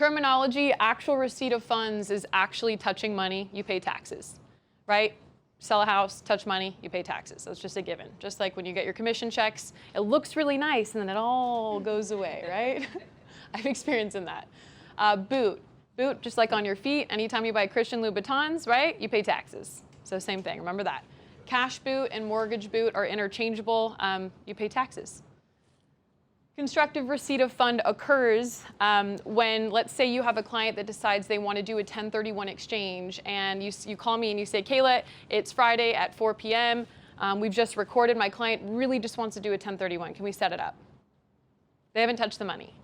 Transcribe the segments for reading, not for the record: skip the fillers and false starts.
Terminology, actual receipt of funds is actually touching money, you pay taxes, right? Sell a house, touch money, you pay taxes. That's just a given. Just like when you get your commission checks, it looks really nice and then it all goes away, right? I've experienced in that. Boot, just like on your feet, anytime you buy Christian Louboutins, right, you pay taxes. So same thing, remember that. Cash boot and mortgage boot are interchangeable, you pay taxes. Constructive receipt of fund occurs when, let's say you have a client that decides they want to do a 1031 exchange, and you call me and you say, Kayla, it's Friday at 4 p.m. We've just recorded. My client really just wants to do a 1031. Can we set it up? They haven't touched the money.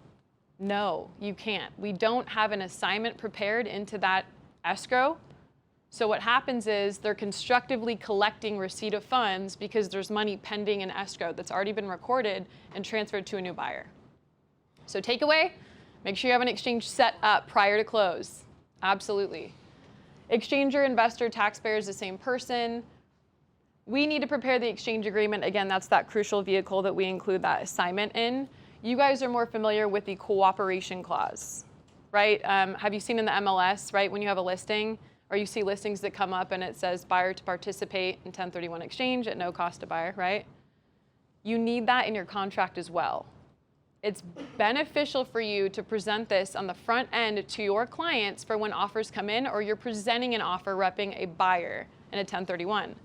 No, you can't. We don't have an assignment prepared into that escrow. So what happens is they're constructively collecting receipt of funds because there's money pending in escrow that's already been recorded and transferred to a new buyer. So takeaway, make sure you have an exchange set up prior to close. Absolutely. Exchanger, investor, taxpayer is the same person. We need to prepare the exchange agreement. Again, that's that crucial vehicle that we include that assignment in. You guys are more familiar with the cooperation clause, right? Have you seen in the MLS, right, when you have a listing, or you see listings that come up and it says buyer to participate in 1031 exchange at no cost to buyer, right? You need that in your contract as well. It's beneficial for you to present this on the front end to your clients for when offers come in, or you're presenting an offer repping a buyer in a 1031.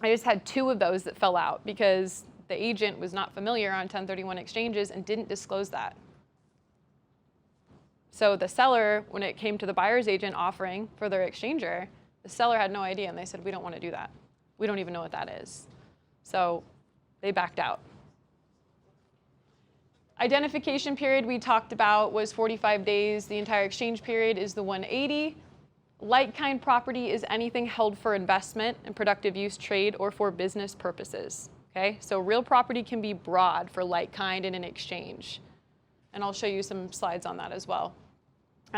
I just had 2 of those that fell out because the agent was not familiar on 1031 exchanges and didn't disclose that. So the seller, when it came to the buyer's agent offering for their exchanger, the seller had no idea, and they said, we don't want to do that. We don't even know what that is. So they backed out. Identification period we talked about was 45 days. The entire exchange period is the 180. Like-kind property is anything held for investment and productive use, trade, or for business purposes. Okay? So real property can be broad for like-kind in an exchange. And I'll show you some slides on that as well.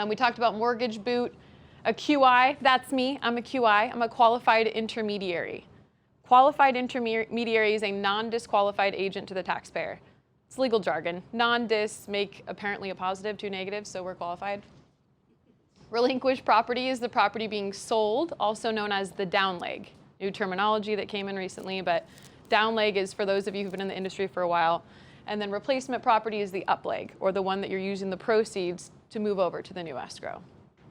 We talked about mortgage boot, a QI, that's me, I'm a QI, I'm a qualified intermediary. Qualified intermediary is a non-disqualified agent to the taxpayer. It's legal jargon. Non-dis make apparently a positive, 2 negatives, so we're qualified. Relinquished property is the property being sold, also known as the down leg. New terminology that came in recently, but down leg is for those of you who've been in the industry for a while. And then replacement property is the up leg, or the one that you're using the proceeds to move over to the new escrow.